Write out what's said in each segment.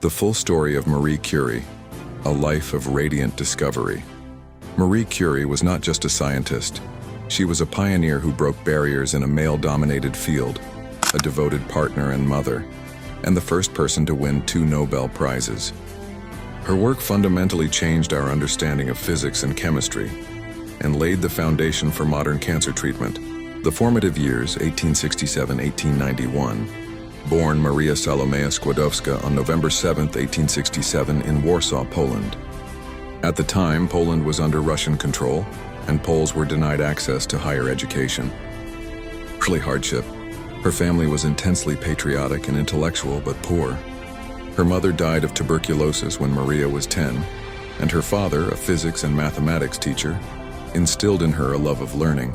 The full story of Marie Curie, a life of radiant discovery. Marie Curie was not just a scientist. She was a pioneer who broke barriers in a male-dominated field, a devoted partner and mother, and the first person to win 2 Nobel Prizes. Her work fundamentally changed our understanding of physics and chemistry, and laid the foundation for modern cancer treatment. The formative years, 1867-1891, born Maria Salomea Skłodowska on November 7, 1867 in Warsaw, Poland. At the time, Poland was under Russian control, and Poles were denied access to higher education. Early hardship. Her family was intensely patriotic and intellectual, but poor. Her mother died of tuberculosis when Maria was 10, and her father, a physics and mathematics teacher, instilled in her a love of learning.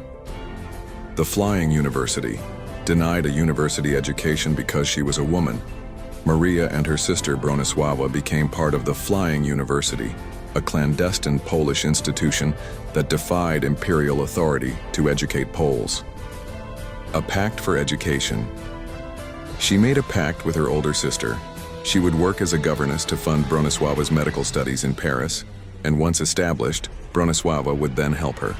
The Flying University denied a university education because she was a woman. Maria and her sister Bronisława became part of the Flying University, a clandestine Polish institution that defied imperial authority to educate Poles. A pact for education. She made a pact with her older sister. She would work as a governess to fund Bronisława's medical studies in Paris, and once established, Bronisława would then help her.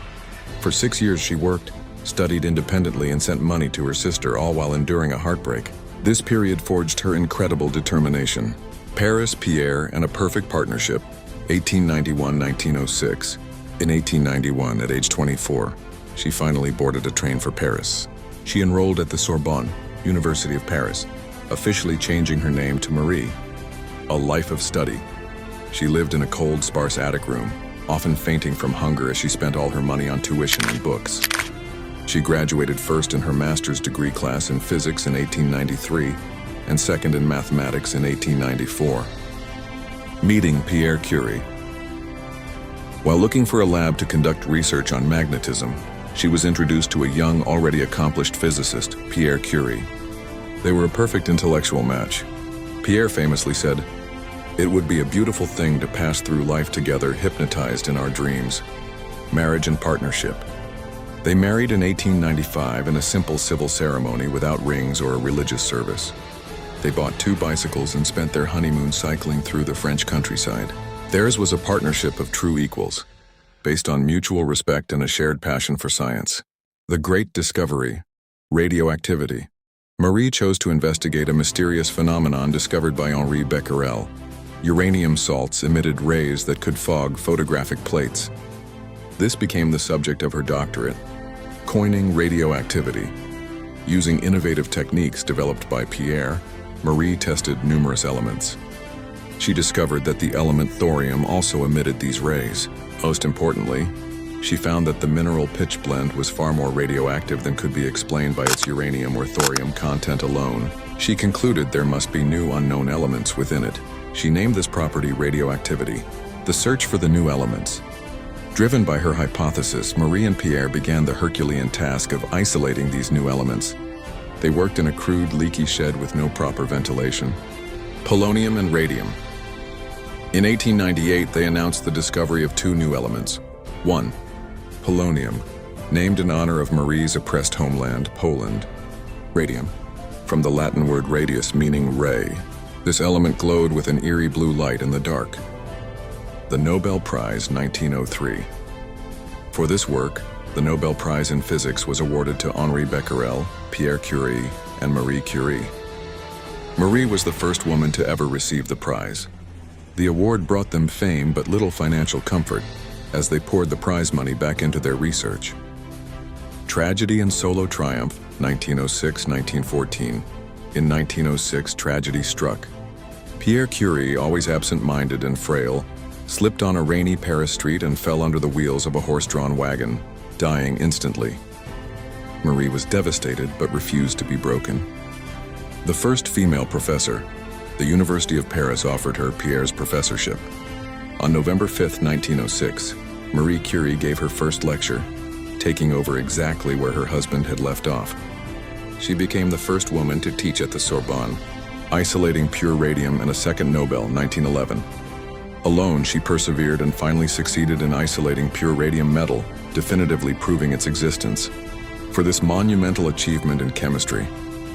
For 6 years she worked, studied independently, and sent money to her sister, all while enduring a heartbreak. This period forged her incredible determination. Paris, Pierre, and a perfect partnership, 1891-1906. In 1891, at age 24, she finally boarded a train for Paris. She enrolled at the Sorbonne, University of Paris, officially changing her name to Marie. A life of study. She lived in a cold, sparse attic room, often fainting from hunger as she spent all her money on tuition and books. She graduated first in her master's degree class in physics in 1893 and second in mathematics in 1894. Meeting Pierre Curie. While looking for a lab to conduct research on magnetism, she was introduced to a young, already accomplished physicist, Pierre Curie. They were a perfect intellectual match. Pierre famously said, "It would be a beautiful thing to pass through life together, hypnotized in our dreams." Marriage and partnership. They married in 1895 in a simple civil ceremony without rings or a religious service. They bought 2 bicycles and spent their honeymoon cycling through the French countryside. Theirs was a partnership of true equals, based on mutual respect and a shared passion for science. The great discovery, radioactivity. Marie chose to investigate a mysterious phenomenon discovered by Henri Becquerel. Uranium salts emitted rays that could fog photographic plates. This became the subject of her doctorate, coining radioactivity. Using innovative techniques developed by Pierre, Marie tested numerous elements. She discovered that the element thorium also emitted these rays. Most importantly, she found that the mineral pitch blende was far more radioactive than could be explained by its uranium or thorium content alone. She concluded there must be new unknown elements within it. She named this property radioactivity. The search for the new elements. Driven by her hypothesis, Marie and Pierre began the Herculean task of isolating these new elements. They worked in a crude, leaky shed with no proper ventilation. Polonium and radium. In 1898, they announced the discovery of 2 new elements. 1. Polonium, named in honor of Marie's oppressed homeland, Poland. Radium, from the Latin word radius meaning ray. This element glowed with an eerie blue light in the dark. The Nobel Prize, 1903. For this work, the Nobel Prize in Physics was awarded to Henri Becquerel, Pierre Curie, and Marie Curie. Marie was the first woman to ever receive the prize. The award brought them fame but little financial comfort, as they poured the prize money back into their research. Tragedy and solo triumph, 1906-1914. In 1906, tragedy struck. Pierre Curie, always absent-minded and frail, slipped on a rainy Paris street and fell under the wheels of a horse-drawn wagon, dying instantly. Marie was devastated but refused to be broken. The first female professor, the University of Paris offered her Pierre's professorship. On November 5, 1906, Marie Curie gave her first lecture, taking over exactly where her husband had left off. She became the first woman to teach at the Sorbonne, isolating pure radium and a second Nobel, 1911. Alone, she persevered and finally succeeded in isolating pure radium metal, definitively proving its existence. For this monumental achievement in chemistry,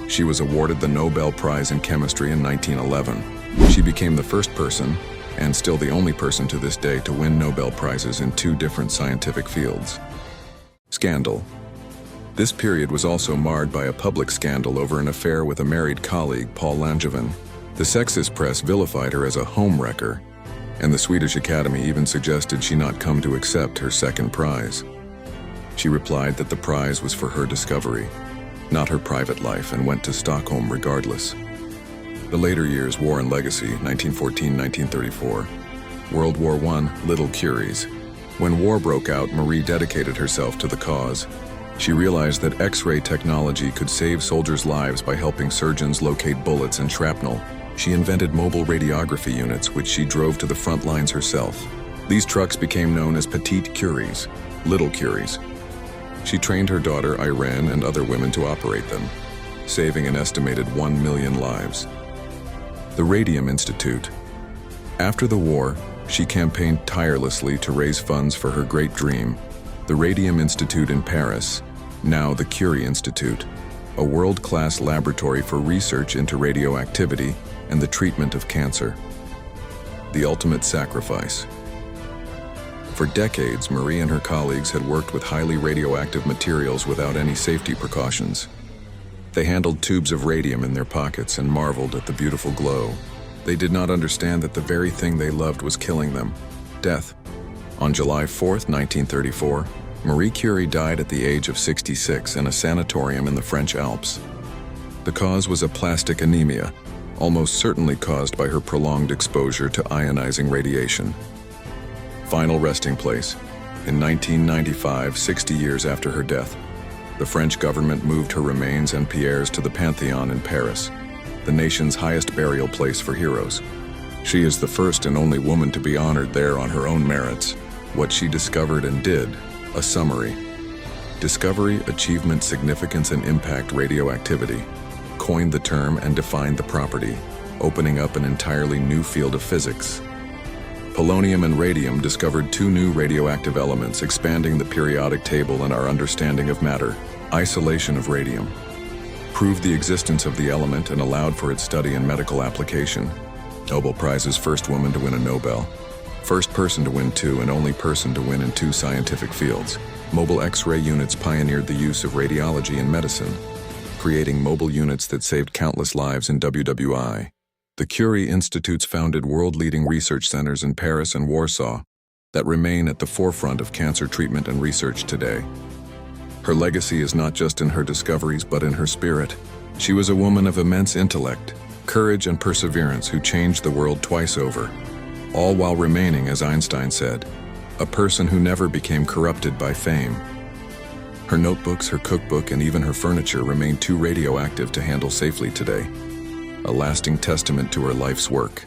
she was awarded the Nobel Prize in Chemistry in 1911. She became the first person, and still the only person to this day, to win Nobel Prizes in 2 different scientific fields. Scandal. This period was also marred by a public scandal over an affair with a married colleague, Paul Langevin. The sexist press vilified her as a homewrecker, and the Swedish Academy even suggested she not come to accept her second prize. She replied that the prize was for her discovery, not her private life, and went to Stockholm regardless. The later years, War and Legacy, 1914-1934. World War I, Little Curies. When war broke out, Marie dedicated herself to the cause. She realized that X-ray technology could save soldiers' lives by helping surgeons locate bullets and shrapnel. She invented mobile radiography units, which she drove to the front lines herself. These trucks became known as Petite Curies, Little Curies. She trained her daughter, Irene, and other women to operate them, saving an estimated 1 million lives. The Radium Institute. After the war, she campaigned tirelessly to raise funds for her great dream, the Radium Institute in Paris, now the Curie Institute, a world-class laboratory for research into radioactivity and the treatment of cancer. The ultimate sacrifice. For decades, Marie and her colleagues had worked with highly radioactive materials without any safety precautions. They handled tubes of radium in their pockets and marveled at the beautiful glow. They did not understand that the very thing they loved was killing them: death. On July 4, 1934, Marie Curie died at the age of 66 in a sanatorium in the French Alps. The cause was aplastic anemia, almost certainly caused by her prolonged exposure to ionizing radiation. Final resting place. In 1995, 60 years after her death, the French government moved her remains and pierres to the Pantheon in Paris, the nation's highest burial place for heroes. She is the first and only woman to be honored there on her own merits. What she discovered and did. A summary. Discovery, achievement, significance, and impact: radioactivity. Coined the term and defined the property, opening up an entirely new field of physics. Polonium and radium discovered 2 new radioactive elements, expanding the periodic table and our understanding of matter. Isolation of radium. Proved the existence of the element and allowed for its study and medical application. Nobel Prizes: first woman to win a Nobel. First person to win 2 and only person to win in 2 scientific fields. Mobile X-ray units pioneered the use of radiology in medicine, creating mobile units that saved countless lives in WWI. The Curie Institutes founded world-leading research centers in Paris and Warsaw that remain at the forefront of cancer treatment and research today. Her legacy is not just in her discoveries, but in her spirit. She was a woman of immense intellect, courage, and perseverance who changed the world twice over, all while remaining, as Einstein said, a person who never became corrupted by fame. Her notebooks, her cookbook, and even her furniture remain too radioactive to handle safely today, a lasting testament to her life's work.